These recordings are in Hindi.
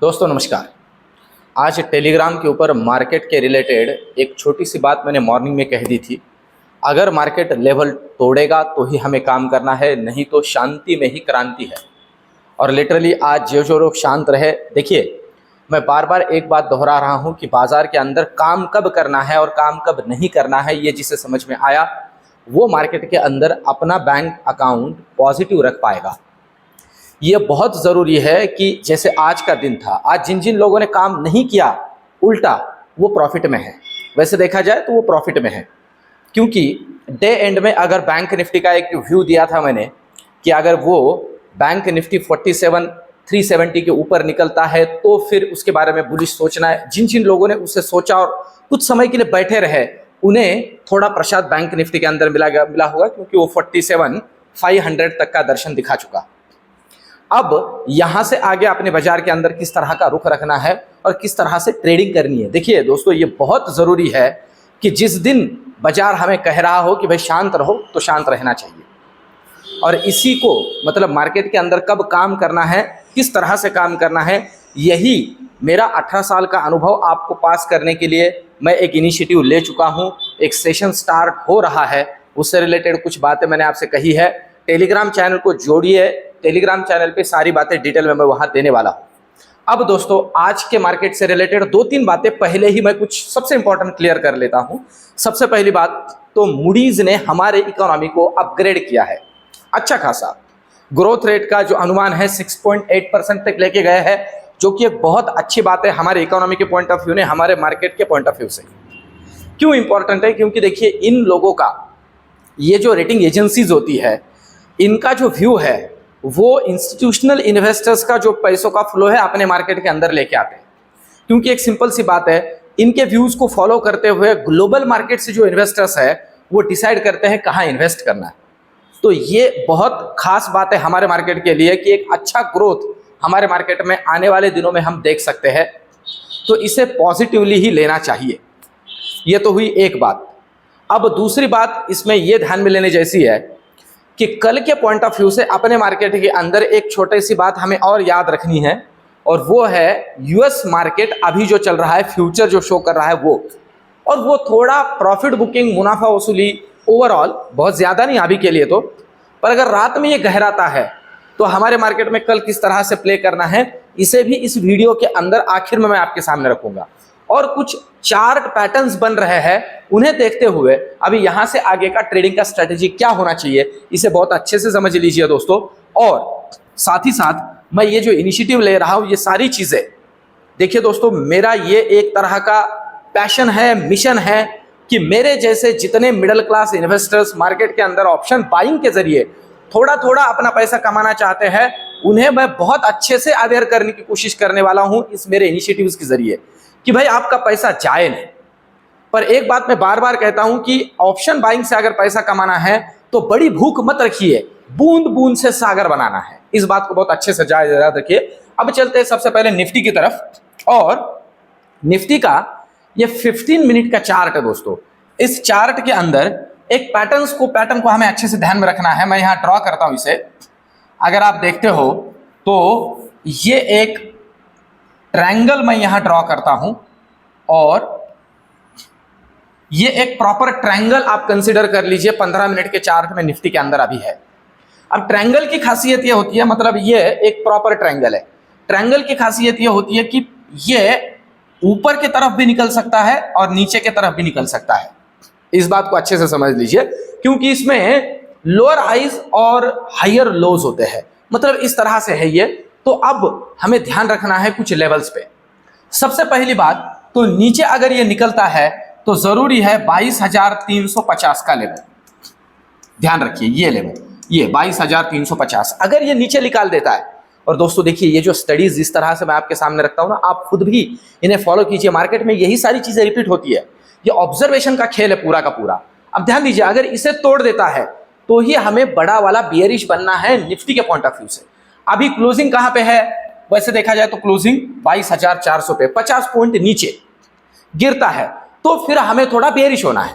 दोस्तों नमस्कार। आज टेलीग्राम के ऊपर मार्केट के रिलेटेड एक छोटी सी बात मैंने मॉर्निंग में कह दी थी। अगर मार्केट लेवल तोड़ेगा तो ही हमें काम करना है, नहीं तो शांति में ही क्रांति है। और लिटरली आज जो लोग शांत रहे, देखिए मैं बार बार एक बात दोहरा रहा हूँ कि बाजार के अंदर काम कब करना है और काम कब नहीं करना है, ये जिसे समझ में आया वो मार्केट के अंदर अपना बैंक अकाउंट पॉजिटिव रख पाएगा। ये बहुत ज़रूरी है कि जैसे आज का दिन था, आज जिन जिन लोगों ने काम नहीं किया उल्टा वो प्रॉफिट में है। वैसे देखा जाए तो वो प्रॉफिट में है, क्योंकि डे एंड में अगर बैंक निफ्टी का एक व्यू दिया था मैंने कि अगर वो बैंक निफ्टी 47,370 के ऊपर निकलता है तो फिर उसके बारे में बुलिश सोचना है। जिन जिन लोगों ने उससे सोचा और कुछ समय के लिए बैठे रहे उन्हें थोड़ा प्रसाद बैंक निफ्टी के अंदर मिला होगा, क्योंकि वो 47,500 तक का दर्शन दिखा चुका। अब यहां से आगे अपने बाजार के अंदर किस तरह का रुख रखना है और किस तरह से ट्रेडिंग करनी है। देखिए दोस्तों, ये बहुत ज़रूरी है कि जिस दिन बाजार हमें कह रहा हो कि भाई शांत रहो तो शांत रहना चाहिए, और इसी को मतलब मार्केट के अंदर कब काम करना है, किस तरह से काम करना है, यही मेरा 18 साल का अनुभव आपको पास करने के लिए मैं एक इनिशिएटिव ले चुका हूँ। एक सेशन स्टार्ट हो रहा है, उससे रिलेटेड कुछ बातें मैंने आपसे कही है। टेलीग्राम चैनल को जोड़िए, टेलीग्राम चैनल पे सारी बातें डिटेल में मैं वहाँ देने वाला हूँ। अब दोस्तों, आज के मार्केट से रिलेटेड 2-3 बातें पहले ही मैं कुछ सबसे इंपॉर्टेंट क्लियर कर लेता हूँ। सबसे पहली बात तो मूडीज ने हमारे इकोनॉमी को अपग्रेड किया है। अच्छा खासा ग्रोथ रेट का जो अनुमान है 6.8% तक लेके गए हैं, जो कि एक बहुत अच्छी बात है हमारे इकोनॉमी के पॉइंट ऑफ व्यू ने, हमारे मार्केट के पॉइंट ऑफ व्यू से। क्यों इंपॉर्टेंट है? क्योंकि देखिए इन लोगों का, ये जो रेटिंग एजेंसीज होती है, इनका जो व्यू है वो इंस्टीट्यूशनल इन्वेस्टर्स का जो पैसों का फ्लो है अपने मार्केट के अंदर लेके आते हैं। क्योंकि एक सिंपल सी बात है, इनके व्यूज को फॉलो करते हुए ग्लोबल मार्केट से जो इन्वेस्टर्स है वो डिसाइड करते हैं कहाँ इन्वेस्ट करना है। तो ये बहुत खास बात है हमारे मार्केट के लिए कि एक अच्छा ग्रोथ हमारे मार्केट में आने वाले दिनों में हम देख सकते हैं। तो इसे पॉजिटिवली ही लेना चाहिए। ये तो हुई एक बात। अब दूसरी बात इसमें ये ध्यान में लेने जैसी है कि कल के पॉइंट ऑफ व्यू से अपने मार्केट के अंदर एक छोटी सी बात हमें और याद रखनी है, और वो है यूएस मार्केट अभी जो चल रहा है, फ्यूचर जो शो कर रहा है वो थोड़ा प्रॉफिट बुकिंग, मुनाफा वसूली ओवरऑल बहुत ज़्यादा नहीं अभी के लिए तो, पर अगर रात में ये गहराता है तो हमारे मार्केट में कल किस तरह से प्ले करना है, इसे भी इस वीडियो के अंदर आखिर में मैं आपके सामने रखूंगा। और कुछ चार्ट पैटर्न्स बन रहे हैं, उन्हें देखते हुए अभी यहां से आगे का ट्रेडिंग का स्ट्रेटेजी क्या होना चाहिए, इसे बहुत अच्छे से समझ लीजिए दोस्तों। और साथ ही साथ मैं ये जो इनिशिएटिव ले रहा हूं, ये सारी चीजें देखिए दोस्तों, मेरा ये एक तरह का पैशन है, मिशन है कि मेरे जैसे जितने मिडिल क्लास इन्वेस्टर्स मार्केट के अंदर ऑप्शन बाइंग के जरिए थोड़ा थोड़ा अपना पैसा कमाना चाहते हैं, उन्हें मैं बहुत अच्छे से अवेयर करने की कोशिश करने वाला हूं इस मेरे इनिशिएटिव्स के जरिए कि भाई आपका पैसा जाए नहीं। पर एक बात मैं बार बार कहता हूं कि ऑप्शन बाइंग से अगर पैसा कमाना है तो बड़ी भूख मत रखिए, बूंद बूंद से सागर बनाना है। इस बात को बहुत अच्छे से याद रखिए। अब चलते हैं सबसे पहले निफ्टी की तरफ, और निफ्टी का ये 15 मिनट का चार्ट है दोस्तों। इस चार्ट के अंदर एक पैटर्न को हमें अच्छे से ध्यान में रखना है। मैं यहाँ ड्रॉ करता हूं इसे। अगर आप देखते हो तो ये एक ट्रायंगल मैं यहां ड्रॉ करता हूं, और ये एक प्रॉपर ट्रायंगल आप कंसीडर कर लीजिए 15 मिनट के चार्ट में निफ्टी के अंदर अभी है। अब ट्रायंगल की खासियत ये होती है, मतलब ये एक प्रॉपर ट्रायंगल है। ट्रायंगल की खासियत ये होती है कि ये ऊपर की तरफ भी निकल सकता है और नीचे की तरफ भी निकल सकता है। इस बात को अच्छे से समझ लीजिए, क्योंकि इसमें लोअर हाइज और हायर लोज होते हैं, मतलब इस तरह से है ये। तो अब हमें ध्यान रखना है कुछ लेवल्स पे। सबसे पहली बात तो नीचे अगर ये निकलता है तो जरूरी है 22,350 का लेवल। ध्यान रखिए, ये लेवल, ये 22,350 अगर ये नीचे निकाल देता है। और दोस्तों देखिए, ये जो स्टडीज इस तरह से मैं आपके सामने रखता हूं ना, आप खुद भी इन्हें फॉलो कीजिए। मार्केट में यही सारी चीजें रिपीट होती है, ये ऑब्जर्वेशन का खेल है पूरा का पूरा। अब ध्यान दीजिए, अगर इसे तोड़ देता है तो ही हमें बड़ा वाला बियरिश बनना है निफ्टी के पॉइंट ऑफ व्यू से। अभी क्लोजिंग कहां पे है? वैसे देखा जाए तो क्लोजिंग 22,400 पे, 50 पॉइंट नीचे गिरता है तो फिर हमें थोड़ा बेरिश होना है,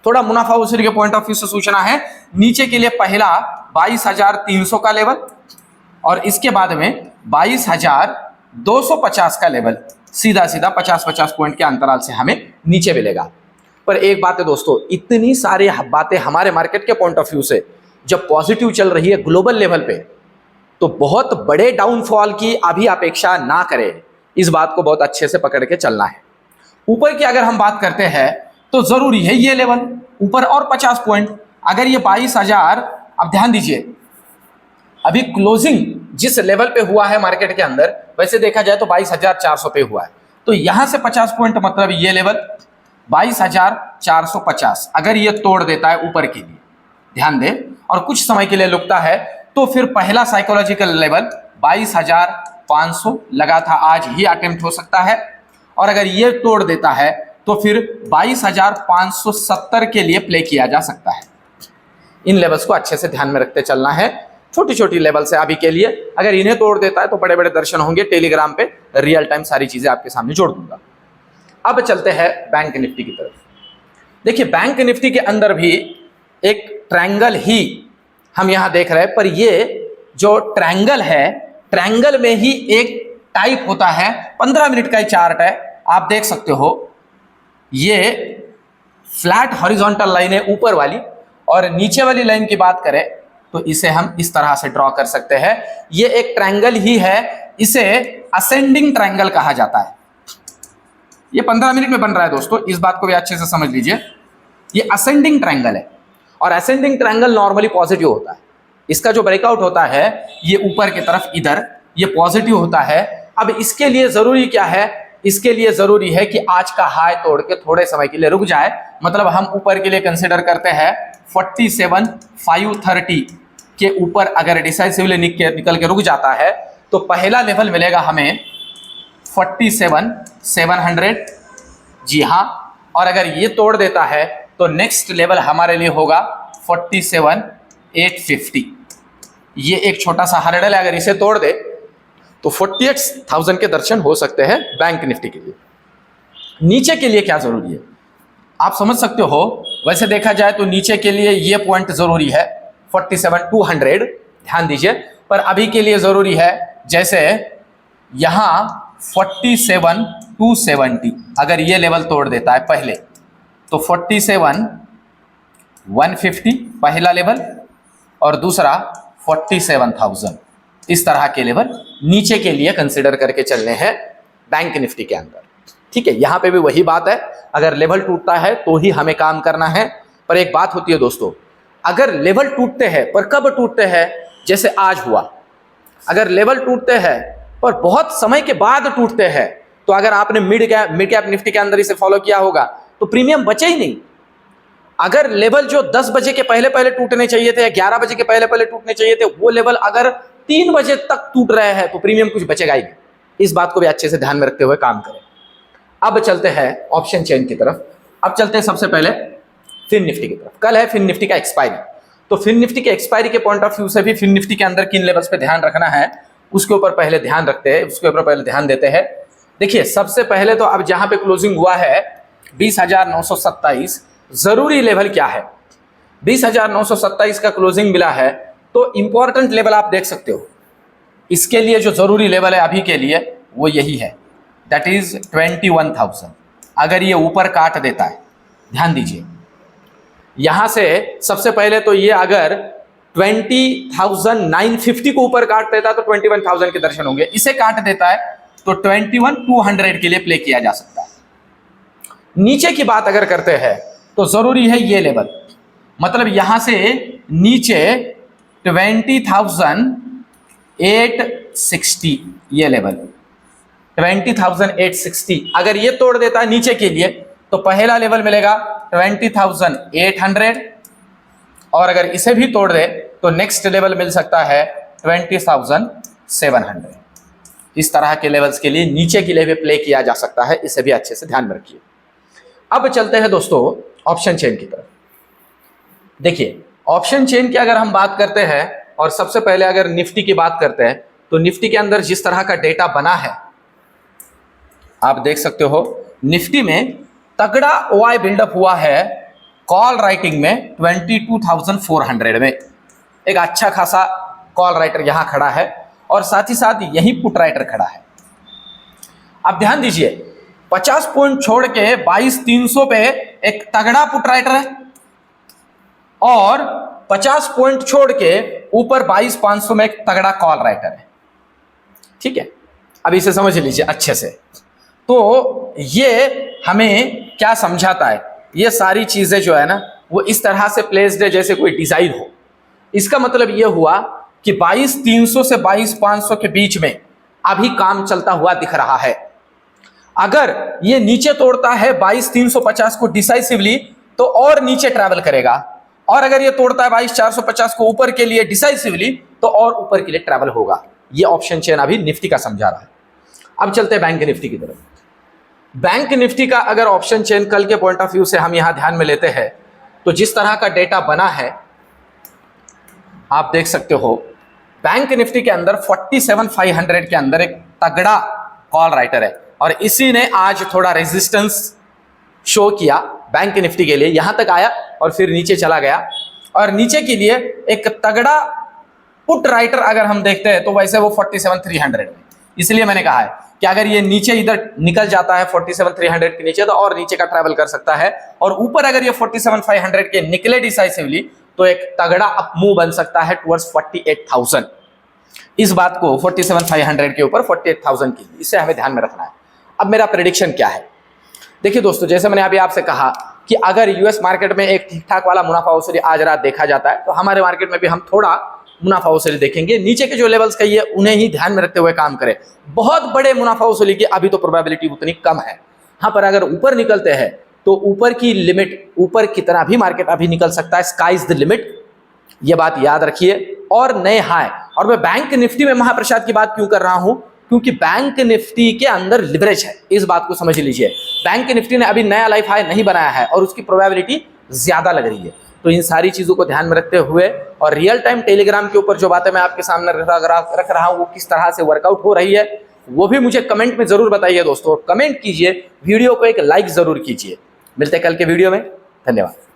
थोड़ा मुनाफा वसूली के पॉइंट ऑफ व्यू से सोचना है। नीचे के लिए पहला 22,300 का लेवल, और इसके बाद में 22,000 250 का लेवल सीधा सीधा 50-50 पॉइंट के अंतराल से हमें नीचे मिलेगा। पर एक बात है दोस्तों, इतनी सारी बातें हमारे मार्केट के पॉइंट ऑफ व्यू से जब पॉजिटिव चल रही है ग्लोबल लेवल पे, तो बहुत बड़े डाउनफॉल की अभी अपेक्षा ना करें। इस बात को बहुत अच्छे से पकड़ के चलना है। ऊपर की अगर हम बात करते हैं तो जरूरी है ये लेवल ऊपर और 50 पॉइंट। अगर ये 22,000, अब ध्यान दीजिए अभी क्लोजिंग जिस लेवल पे हुआ है मार्केट के अंदर, वैसे देखा जाए तो 22,400 पे हुआ है, तो यहां से 50 पॉइंट मतलब ये लेवल 22,450 अगर ये तोड़ देता है ऊपर के लिए, ध्यान दें, और कुछ समय के लिए रुकता है, तो फिर पहला साइकोलॉजिकल लेवल 22,500 लगा था, आज ही अटेम्प्ट हो सकता है। और अगर ये तोड़ देता है तो फिर 22,570 के लिए प्ले किया जा सकता है। इन लेवल्स को अच्छे से ध्यान में रखते चलना है। छोटी छोटी लेवल से अभी के लिए, अगर इन्हें तोड़ देता है तो बड़े बड़े दर्शन होंगे। टेलीग्राम पे रियल टाइम सारी चीजें आपके सामने जोड़ दूंगा। अब चलते हैं बैंक निफ्टी की तरफ। देखिए बैंक निफ्टी के अंदर भी एक ट्रायंगल ही हम यहां देख रहे हैं, पर ये जो ट्रायंगल है, ट्रायंगल में ही एक टाइप होता है। 15 मिनट का ही चार्ट है, आप देख सकते हो। ये फ्लैट हॉरिजॉन्टल लाइन है ऊपर वाली, और नीचे वाली लाइन की बात करें तो इसे हम इस तरह से ड्रॉ कर सकते हैं। ये एक ट्रायंगल ही है, इसे असेंडिंग ट्रायंगल कहा जाता है। ये 15 मिनट में बन रहा है दोस्तों, इस बात को भी अच्छे से समझ लीजिए। ये असेंडिंग ट्रायंगल है, और असेंडिंग ट्रायंगल नॉर्मली पॉजिटिव होता है। इसका जो ब्रेकआउट होता है ये ऊपर की तरफ इधर, ये पॉजिटिव होता है। अब इसके लिए जरूरी क्या है? इसके लिए जरूरी है कि आज का हाई तोड़ के थोड़े समय के लिए रुक जाए। मतलब हम ऊपर के लिए कंसीडर करते हैं 47,530 के ऊपर अगर डिसाइसिवली निकल के रुक जाता है तो पहला लेवल मिलेगा हमें 47,700। जी हाँ, और अगर ये तोड़ देता है तो नेक्स्ट लेवल हमारे लिए होगा 47,850। ये एक छोटा सा हर्डल है, अगर इसे तोड़ दे तो 48,000 के दर्शन हो सकते हैं बैंक निफ्टी के लिए। नीचे के लिए क्या जरूरी है आप समझ सकते हो। वैसे देखा जाए तो नीचे के लिए ये पॉइंट जरूरी है 47,200, ध्यान दीजिए। पर अभी के लिए जरूरी है जैसे यहां 47,270 अगर ये लेवल तोड़ देता है पहले, तो 47,150 पहला लेवल, और दूसरा 47,000। इस तरह के लेवल नीचे के लिए कंसिडर करके चलने हैं बैंक निफ्टी के अंदर। ठीक है, यहां पे भी वही बात है, अगर लेवल टूटता है तो ही हमें काम करना है। पर एक बात होती है दोस्तों, अगर लेवल टूटते हैं, पर कब टूटते हैं? जैसे आज हुआ, अगर लेवल टूटते हैं पर बहुत समय के बाद टूटते हैं, तो अगर आपने मिड कैप निफ्टी के अंदर इसे फॉलो किया होगा तो प्रीमियम बचे ही नहीं। अगर लेवल जो 10 बजे के पहले पहले टूटने चाहिए थे या 11 बजे के पहले पहले टूटने चाहिए थे, वो लेवल अगर 3 बजे तक टूट रहे हैं तो प्रीमियम कुछ बचेगा ही नहीं। इस बात को भी अच्छे से ध्यान में रखते हुए काम करें। अब चलते हैं ऑप्शन चेन की तरफ। अब चलते हैं सबसे पहले फिन निफ्टी की तरफ। कल है फिन निफ्टी का एक्सपायरी, तो फिन निफ्टी के एक्सपायरी के पॉइंट ऑफ व्यू से भी फिन निफ्टी के अंदर किन लेवल्स पे ध्यान रखना है उसके ऊपर पहले ध्यान देते हैं। देखिए सबसे पहले तो अब जहां पे क्लोजिंग हुआ है 20,927, जरूरी लेवल क्या है? 20,927 का क्लोजिंग मिला है, तो इंपॉर्टेंट लेवल आप देख सकते हो। इसके लिए जो जरूरी लेवल है अभी के लिए वो यही है, दैट इज 21,000। अगर ये ऊपर काट देता है, ध्यान दीजिए, यहां से सबसे पहले तो ये अगर 20,950 को ऊपर काट देता है तो 21,000 के दर्शन होंगे। इसे काट देता है तो 21,200 के लिए प्ले किया जा सकता है। नीचे की बात अगर करते हैं तो जरूरी है ये लेवल, मतलब यहां से नीचे 20,860 ये लेवल 20,860 अगर ये तोड़ देता है नीचे के लिए तो पहला लेवल मिलेगा 20,800, और अगर इसे भी तोड़ दे तो नेक्स्ट लेवल मिल सकता है 20,700। इस तरह के लेवल्स के लिए नीचे के लिए भी प्ले किया जा सकता है, इसे भी अच्छे से ध्यान में रखिए। अब चलते हैं दोस्तों ऑप्शन चेन की तरफ। देखिए ऑप्शन चेन की अगर हम बात करते हैं और सबसे पहले अगर निफ्टी की बात करते हैं तो निफ्टी के अंदर जिस तरह का डेटा बना है आप देख सकते हो। निफ्टी में तगड़ा ओआई बिल्डअप हुआ है कॉल राइटिंग में 22,400 में। एक अच्छा खासा कॉल राइटर यहां खड़ा है और साथ ही साथ यही पुट राइटर खड़ा है। अब ध्यान दीजिए, 50 पॉइंट छोड़ के 22,300 पे एक तगड़ा पुट राइटर है और 50 पॉइंट छोड़ के ऊपर 22,500 में एक तगड़ा कॉल राइटर है। ठीक है, अब इसे समझ लीजिए अच्छे से। तो ये हमें क्या समझाता है, ये सारी चीजें जो है ना वो इस तरह से प्लेस्ड है जैसे कोई डिजाइन हो। इसका मतलब ये हुआ कि 22,300 से 22,500 के बीच में अभी काम चलता हुआ दिख रहा है। अगर ये नीचे तोड़ता है 22,350 को डिसाइसिवली तो और नीचे ट्रैवल करेगा, और अगर ये तोड़ता है 22,450 को ऊपर के लिए डिसाइसिवली तो और ऊपर के लिए ट्रैवल होगा। ये ऑप्शन चेन अभी निफ्टी का समझा रहा है। अब चलते हैं बैंक निफ्टी की तरफ। बैंक निफ्टी का अगर ऑप्शन चेन कल के पॉइंट ऑफ व्यू से हम यहां ध्यान में लेते हैं तो जिस तरह का डेटा बना है आप देख सकते हो, बैंक निफ्टी के अंदर 47,500 के अंदर एक तगड़ा कॉल राइटर है और इसी ने आज थोड़ा रेजिस्टेंस शो किया बैंक निफ्टी के लिए, यहां तक आया और फिर नीचे चला गया। और नीचे के लिए एक तगड़ा पुट राइटर अगर हम देखते हैं तो वैसे वो 47,300 में, इसलिए मैंने कहा है कि अगर ये नीचे इधर निकल जाता है 47,300 के नीचे तो और नीचे का ट्रैवल कर सकता है, और ऊपर अगर ये 47,500 के निकले डिसाइसिवली तो एक तगड़ा अप मूव बन सकता है टुवर्ड्स 48,000। इस बात को 47,500 के ऊपर 48,000 की, इसे हमें ध्यान में रखना है। अब मेरा प्रेडिक्शन क्या है, देखिए दोस्तों, जैसे मैंने अभी आपसे कहा कि अगर यूएस मार्केट में एक ठीक ठाक वाला मुनाफा वसूली आज रात देखा जाता है तो हमारे मार्केट में भी हम थोड़ा मुनाफा वसूली देखेंगे। नीचे के जो लेवल्स कहिए उन्हें ही ध्यान में रखते हुए काम करें। बहुत बड़े मुनाफा वसूली की अभी तो प्रोबेबिलिटी उतनी कम है। हाँ, पर अगर ऊपर निकलते हैं तो ऊपर की लिमिट, ऊपर कितना भी मार्केट अभी निकल सकता है, स्काई इज द लिमिट, ये बात याद रखिए। और नए हाई, और मैं बैंक निफ्टी में महाप्रसाद की बात क्यों कर रहा हूं, क्योंकि बैंक निफ्टी के अंदर लिवरेज है, इस बात को समझ लीजिए। बैंक निफ्टी ने अभी नया लाइफ हाई नहीं बनाया है और उसकी प्रोबेबिलिटी ज्यादा लग रही है। तो इन सारी चीजों को ध्यान में रखते हुए और रियल टाइम टेलीग्राम के ऊपर जो बातें मैं आपके सामने रख रहा हूं वो किस तरह से वर्कआउट हो रही है वो भी मुझे कमेंट में जरूर बताइए दोस्तों। कमेंट कीजिए, वीडियो को एक लाइक जरूर कीजिए। मिलते हैं कल के वीडियो में, धन्यवाद।